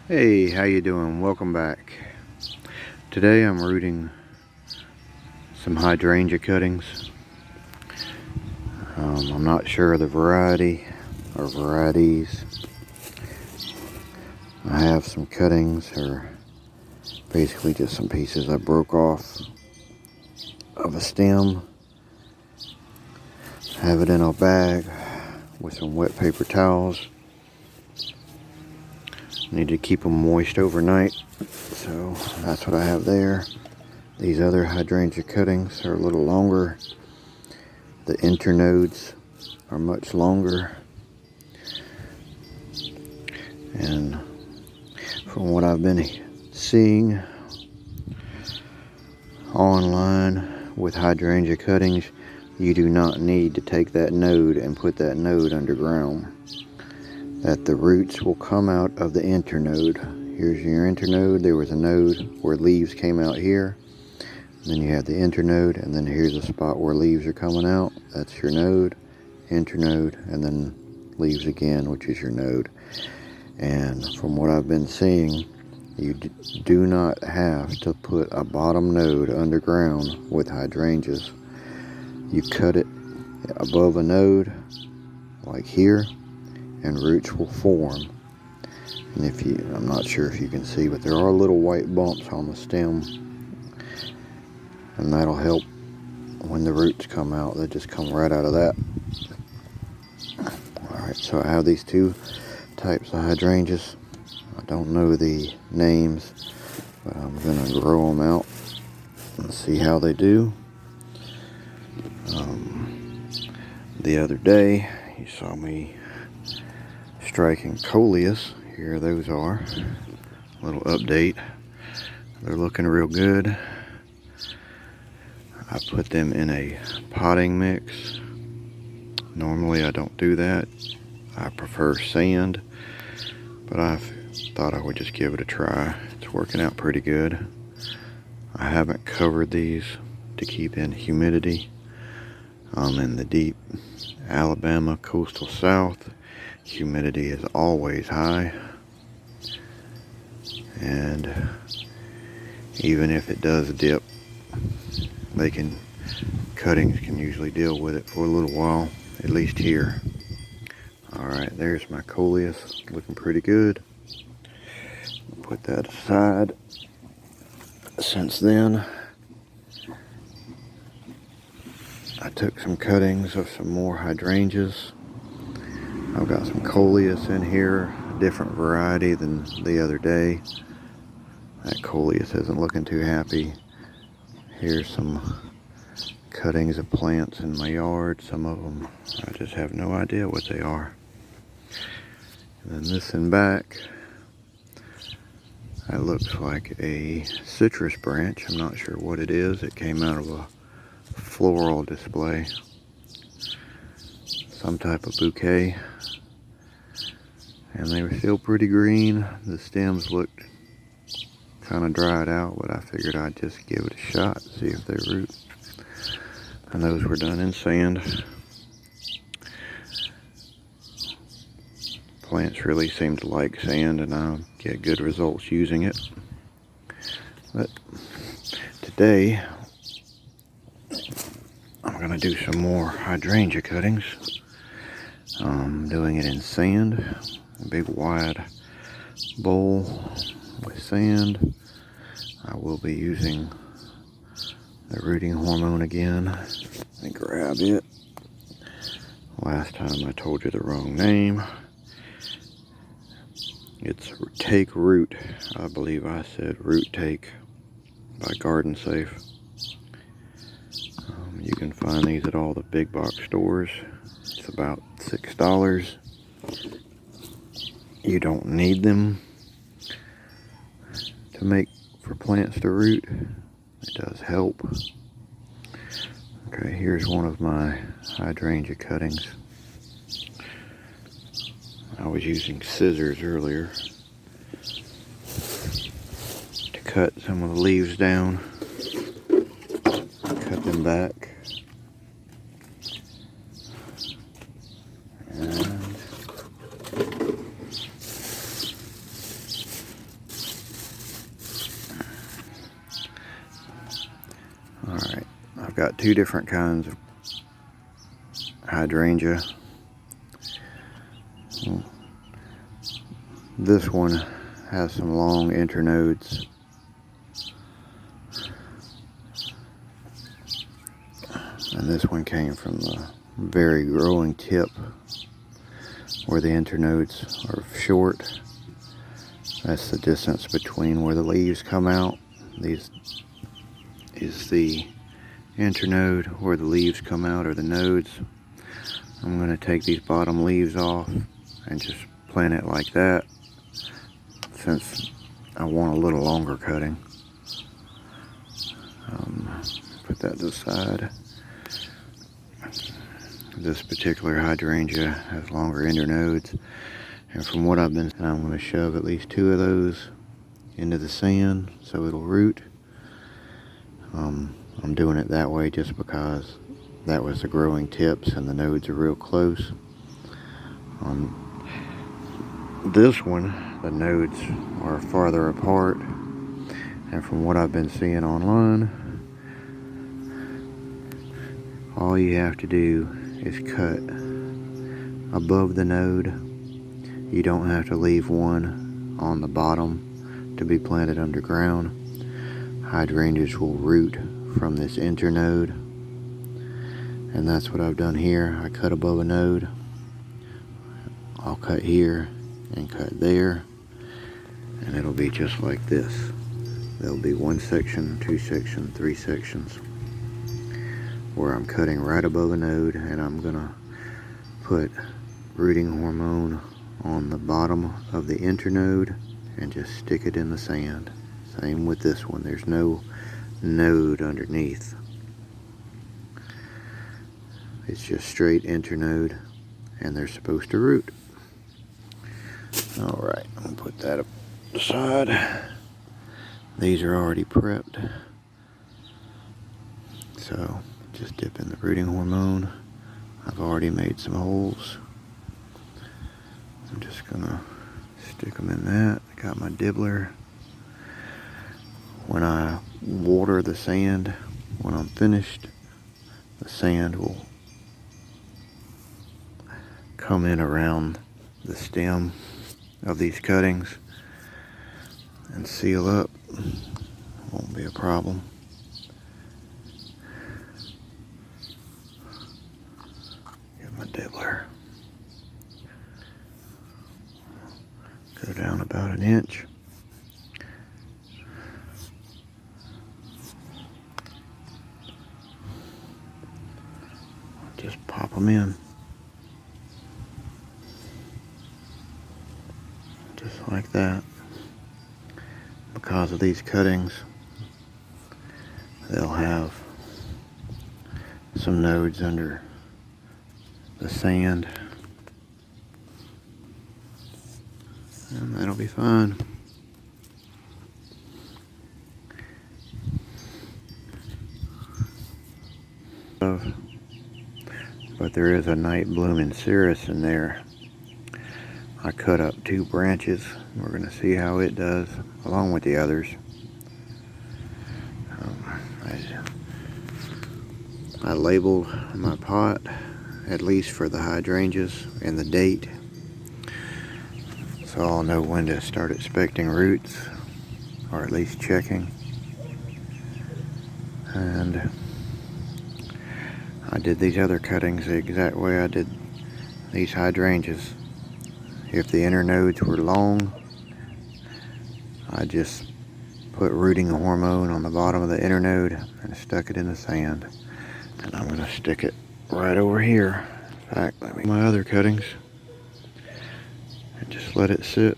Hey, how you doing? Welcome back. Today I'm rooting some hydrangea cuttings. I'm not sure of the variety or varieties. I have some cuttings, or basically just some pieces I broke off of a stem. Have it in a bag with some wet paper towels. Need to keep them moist overnight, so that's what I have there. These other hydrangea cuttings are a little longer. The internodes are much longer, and from what I've been seeing online with hydrangea cuttings, you do not need to take that node and put that node underground. That the roots will come out of the internode. Here's your internode. There was a node where leaves came out here. Then you have the internode, and then here's a spot where leaves are coming out. That's your node, internode, and then leaves again, which is your node. And from what I've been seeing, you do not have to put a bottom node underground with hydrangeas. You cut it above a node, like here, and roots will form. And I'm not sure if you can see, but there are little white bumps on the stem, and that'll help when the roots come out. They just come right out of that. Alright, so I have these two types of hydrangeas. I don't know the names, but I'm gonna grow them out and see how they do. The other day you saw me striking coleus. Here those are. A little update. They're looking real good. I put them in a potting mix. Normally I don't do that. I prefer sand, but I thought I would just give it a try. It's working out pretty good. I haven't covered these to keep in humidity. I'm in the deep Alabama coastal South. Humidity is always high, and even if it does dip, cuttings can usually deal with it for a little while, at least here. Alright, there's my coleus, looking pretty good. Put that aside. Since then, I took some cuttings of some more hydrangeas. I've got some coleus in here, a different variety than the other day. That coleus isn't looking too happy. Here's some cuttings of plants in my yard. Some of them, I just have no idea what they are. And then this in back, that looks like a citrus branch. I'm not sure what it is. It came out of a floral display. Some type of bouquet. And they were still pretty green. The stems looked kind of dried out, but I figured I'd just give it a shot, see if they root. And those were done in sand. Plants really seem to like sand, and I get good results using it. But today, I'm going to do some more hydrangea cuttings. I'm doing it in sand, a big wide bowl with sand. I will be using the rooting hormone again. Let me grab it. Last time I told you the wrong name. It's Take Root. I believe I said Root Take by Garden Safe. You can find these at all the big box stores. It's about $6. You don't need them to make for plants to root. It does help. Okay, here's one of my hydrangea cuttings. I was using scissors earlier to cut some of the leaves down. Cut them back. And got two different kinds of hydrangea. This one has some long internodes, and this one came from the very growing tip where the internodes are short. That's the distance between where the leaves come out. These is the internode where the leaves come out, or the nodes. I'm going to take these bottom leaves off and just plant it like that, since I want a little longer cutting. Put that to the side. This particular hydrangea has longer internodes, and from what I've been, I'm going to shove at least two of those into the sand so it'll root. I'm doing it that way just because that was the growing tips and the nodes are real close. This one, the nodes are farther apart, and from what I've been seeing online, all you have to do is cut above the node. You don't have to leave one on the bottom to be planted underground. Hydrangeas will root from this internode, and that's what I've done here. I cut above a node. I'll cut here and cut there, and it'll be just like this. There'll be one section, two sections, three sections where I'm cutting right above a node, and I'm gonna put rooting hormone on the bottom of the internode and just stick it in the sand. Same with this one, there's no node underneath. It's just straight internode, and they're supposed to root. Alright, I'm gonna put that aside. These are already prepped, so just dip in the rooting hormone. I've already made some holes. I'm just gonna stick them in that. I got my dibbler. When I water the sand, when I'm finished, the sand will come in around the stem of these cuttings and seal up. Won't be a problem. Get my dibbler. Go down about an inch. Just pop them in. Just like that. Because of these cuttings, they'll have some nodes under the sand, and that'll be fine. But there is a night blooming cereus in there. I cut up two branches. We're going to see how it does, along with the others. I labeled my pot, at least for the hydrangeas, and the date, so I'll know when to start expecting roots, or at least checking. And I did these other cuttings the exact way I did these hydrangeas. If the internodes were long, I just put rooting hormone on the bottom of the internode and stuck it in the sand. And I'm going to stick it right over here. In fact, let me my other cuttings and just let it sit.